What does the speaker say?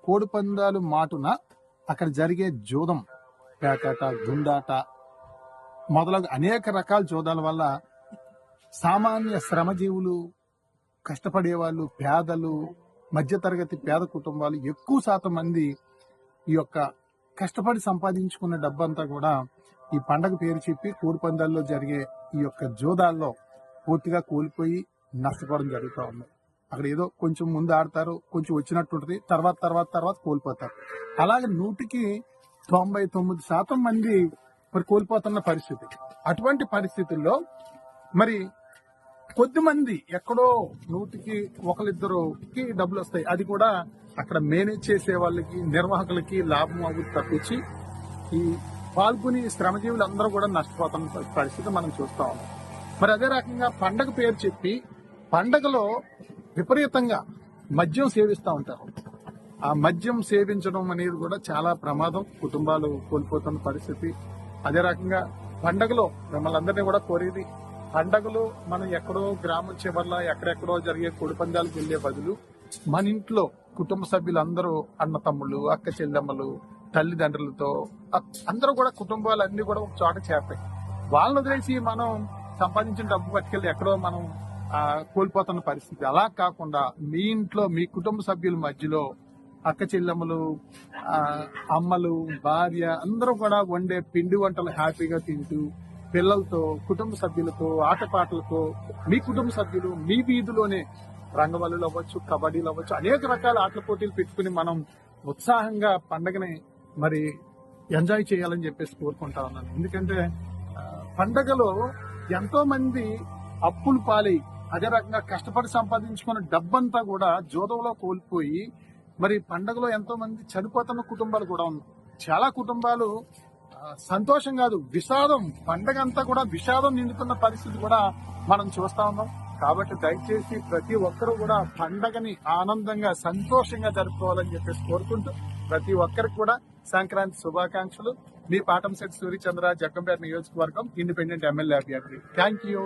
కోడి పందాలు మాటున అక్కడ జరిగే జూదం, పేకాట, గుండాట మొదలగు అనేక రకాల జూదాల వల్ల సామాన్య శ్రమజీవులు, కష్టపడే వాళ్ళు, పేదలు, మధ్యతరగతి పేద కుటుంబాలు ఎక్కువ శాతం మంది ఈ యొక్క కష్టపడి సంపాదించుకున్న డబ్బంతా కూడా ఈ పండగ పేరు చెప్పి కోడి పందాల్లో జరిగే ఈ యొక్క జూదాల్లో పూర్తిగా కోల్పోయి నష్టపోవడం జరుగుతూ ఉంది. అక్కడ ఏదో కొంచెం ముందు ఆడతారు, కొంచెం వచ్చినట్టు ఉంటుంది, తర్వాత కోల్పోతారు. అలాగే 100కి 99% మంది మరి కోల్పోతున్న పరిస్థితి. అటువంటి పరిస్థితుల్లో మరి కొద్దిమంది ఎక్కడో 100కి 1-2కి డబ్బులు వస్తాయి. అది కూడా అక్కడ మేనేజ్ చేసే వాళ్ళకి, నిర్వాహకులకి లాభం అవుతుంది తప్పించి ఈ పాల్గొని శ్రమజీవులు అందరూ కూడా నష్టపోతున్న పరిస్థితి మనం చూస్తా ఉన్నాం. మరి అదే రకంగా పండగ పేరు చెప్పి పండగలో విపరీతంగా మద్యం సేవిస్తూ ఉంటారు. ఆ మద్యం సేవించడం అనేది కూడా చాలా ప్రమాదం, కుటుంబాలు కోల్పోతున్న పరిస్థితి. అదే రకంగా పండగలో మిమ్మల్ని అందరినీ కూడా కోరేది, పండగలు మనం ఎక్కడో గ్రామం చివర్ల ఎక్కడెక్కడో జరిగే కోడి పందాలకు వెళ్లే బదులు మన ఇంట్లో కుటుంబ సభ్యులందరూ, అన్న తమ్ముళ్ళు, అక్క చెల్లెమ్మలు, తల్లిదండ్రులతో అందరూ కూడా కుటుంబాలన్నీ కూడా ఒక చోట చేరతాయి. వాళ్ళని వదిలేసి మనం సంపాదించిన డబ్బు పట్టుకెళ్ళి ఎక్కడో మనం కోల్పోతున్న పరిస్థితి. అలా కాకుండా మీ ఇంట్లో మీ కుటుంబ సభ్యుల మధ్యలో అక్క చెల్లెమ్మలు, అమ్మలు, భార్య అందరూ కూడా వండే పిండి వంటలు హ్యాపీగా తింటూ పిల్లలతో, కుటుంబ సభ్యులతో, ఆటపాటలతో మీ కుటుంబ సభ్యులు మీ వీధిలోనే రంగవల్లులు అవ్వచ్చు, కబడ్డీలు అవ్వచ్చు, అనేక రకాల ఆటల పోటీలు పెట్టుకుని మనం ఉత్సాహంగా పండగని మరి ఎంజాయ్ చేయాలని చెప్పేసి కోరుకుంటా ఉన్నాను. ఎందుకంటే పండగలో ఎంతో మంది అప్పులు పాలై, అదే రకంగా కష్టపడి సంపాదించుకున్న డబ్బంతా కూడా జోదంలో కోల్పోయి మరి పండగలో ఎంతో మంది చనిపోతున్న కుటుంబాలు కూడా ఉన్నాయి. చాలా కుటుంబాలు సంతోషం కాదు, విషాదం, పండగ అంతా కూడా విషాదం నిండుతున్న పరిస్థితి కూడా మనం చూస్తా ఉన్నాం. కాబట్టి దయచేసి ప్రతి ఒక్కరూ కూడా పండగని ఆనందంగా, సంతోషంగా జరుపుకోవాలని చెప్పేసి కోరుకుంటూ ప్రతి ఒక్కరికి కూడా సంక్రాంతి శుభాకాంక్షలు. మీ పాటంశెట్టి సూర్యచంద్ర, జగ్గంపేట నియోజకవర్గం, ఇండిపెండెంట్ ఎమ్మెల్యే అభ్యర్థి. Thank you.